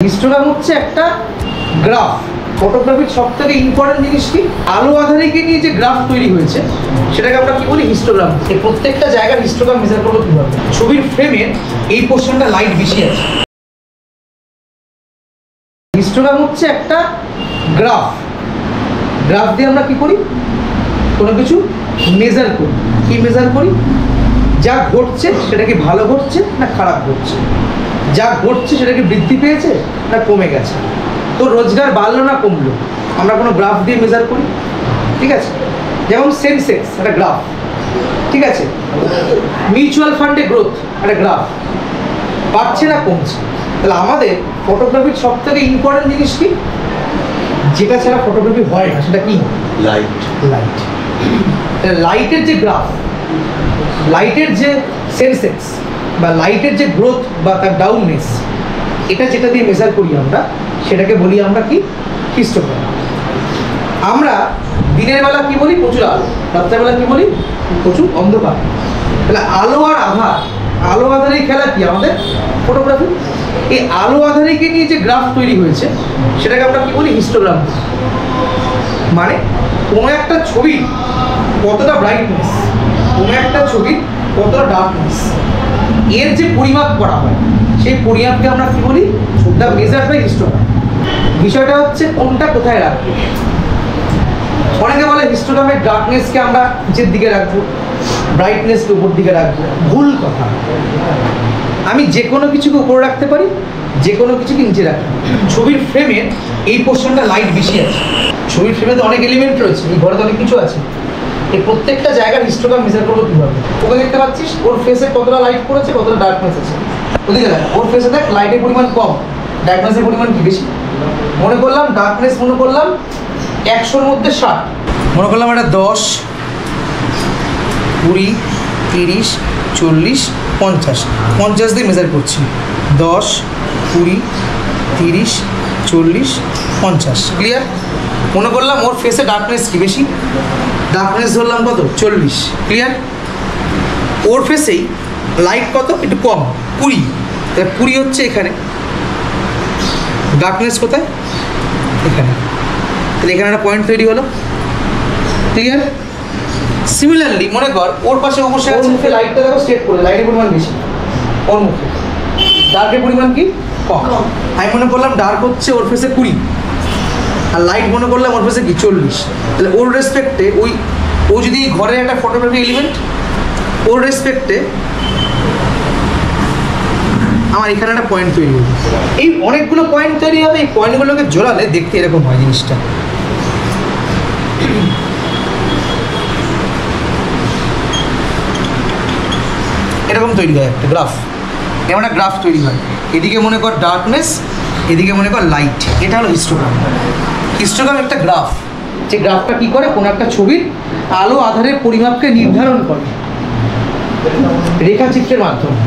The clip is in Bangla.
হিস্টোগ্রাম হচ্ছে একটা গ্রাফ। ফটোগ্রাফির সবথেকে ইম্পর্টেন্ট জিনিস কি, আলো আঁধারিকে নিয়ে যে গ্রাফ তৈরি হয়েছে সেটাকে আমরা কি বলি, হিস্টোগ্রাম। এই প্রত্যেকটা জায়গার হিস্টোগ্রাম মেজার করবো কিভাবে, ছবির ফ্রেমের এই পোর্শনটা লাইট বেশি আছে। হিস্টোগ্রাম হচ্ছে একটা গ্রাফ। গ্রাফ দিয়ে আমরা কি করি, কোনো কিছু মেজার করি। কি মেজার করি, যা ঘটছে সেটা কি ভালো ঘটছে না খারাপ ঘটছে, যা ঘটছে সেটা কি বৃদ্ধি পেয়েছে না কমে গেছে, তো রোজগার বাড়লো না কমলো, আমরা কোনো গ্রাফ দিয়ে মেজার করি। ঠিক আছে, যেমন সেন্সেক্স একটা গ্রাফ, ঠিক আছে, মিউচুয়াল ফান্ডে গ্রোথ একটা গ্রাফ, বাড়ছে না কমছে। তাহলে আমাদের ফটোগ্রাফির সব থেকে ইম্পর্টেন্ট জিনিস কি, যেটা ছাড়া ফটোগ্রাফি হয় না, সেটা কি, লাইট। লাইট। লাইটের যে গ্রাফ, লাইটের যে সেন্সেক্স বা লাইটের যে গ্রোথ বা তার ডাউননেস, এটা যেটা দিয়ে মেজার করি আমরা, সেটাকে বলি আমরা কি, হিস্টোগ্রাম। আমরা দিনের বেলা কি বলি, প্রচুর আলো, রাত্রেবেলা কি বলি, প্রচুর অন্ধকার। তাহলে আলো আর আধার, আলো আধারের খেলা কি আমাদের ফটোগ্রাফি। এই আলো আধারিকে নিয়ে যে গ্রাফ তৈরি হয়েছে সেটাকে আমরা কি বলি, হিস্টোগ্রাম। মানে কোনো একটা ছবি কতটা ব্রাইটনেস, কোনো একটা ছবি কতটা ডার্কনেস, এর যে পরিমাপ করা হয় সেই পরিমাপকে আমরা কি বলি, দ্য মেজার বাই হিস্টোগ্রাম। বিষয়টা হচ্ছে কোনটা কোথায় রাখবো। অনেকে বলে হিস্টোগ্রামের ডার্কনেসকে আমরা নিচের দিকে রাখবো, ব্রাইটনেসকে উপর দিকে রাখবো। ভুল কথা। আমি যে কোনো কিছুকে উপরে রাখতে পারি, যে কোনো কিছুকে নিচে রাখতে পারি। ছবির ফ্রেমের এই পোর্শনটা লাইট বেশি আছে। ছবির ফ্রেমে তো অনেক এলিমেন্ট রয়েছে, এই ঘরে তো অনেক কিছু আছে। এই প্রত্যেকটা জায়গার হিস্টোগ্রাম মেজার করবো কীভাবে, ওকে দেখতে পাচ্ছিস ওর ফেসে কতটা লাইট পড়েছে, কতটা ডার্কনেস আছে। ওদিকে দেখ, ওর ফেসে দেখ লাইটের পরিমাণ কম, ডার্কনেসের পরিমাণ কি বেশি। মনে করলাম ডার্কনেস, মনে করলাম 100-র মধ্যে 60, মনে করলাম এটা 10, 20, 30, 40, 50, 50 দিয়ে মেজার করছি। 10, 20, 30, 40, 50, ক্লিয়ার। মনে করলাম ওর ফেসে ডার্কনেস কি বেশি, ডার্কনেস ধরলাম কত, 40, ক্লিয়ার। ওর ফেসেই লাইট কত, একটু কম, 20, তাহলে 20 হচ্ছে এখানে, ডার্কনেস কোথায়, এখানে। তাহলে এখানে একটা পয়েন্ট তৈরি হলো, ক্লিয়ার। সিমিলারলি মনে কর ওর পাশে অবশ্যই আছে, মুখে লাইটটা দেখো স্ট্রেট করে, লাইটের পরিমাণ বেশি ওর মুখে, ডার্কের পরিমাণ কি কম। আমি মনে করলাম ডার্ক হচ্ছে ওর ফেসে 20, আর লাইট মনে করলাম ওর ফেসে কি 40। তাহলে ওর রেসপেক্টে ও যদি ঘরের একটা ফটোগ্রাফি এলিমেন্ট, ওর রেসপেক্টে আমার এখানে একটা পয়েন্ট তৈরি হবে। এই অনেকগুলো পয়েন্ট তৈরি হবে, এই পয়েন্টগুলোকে জোড়ালে দেখতে এরকম হয় জিনিসটা। এরকম তৈরি হয় একটা গ্রাফ, এমন একটা গ্রাফ তৈরি হয়। এদিকে মনে কর ডার্কনেস, এদিকে মনে কর লাইট, এটা হলো হিস্টোগ্রাম। হিস্টোগ্রাম একটা গ্রাফ, যে গ্রাফটা কী করে, কোনো একটা ছবির আলো আধারের পরিমাপকে নির্ধারণ করে রেখাচিত্রের মাধ্যমে।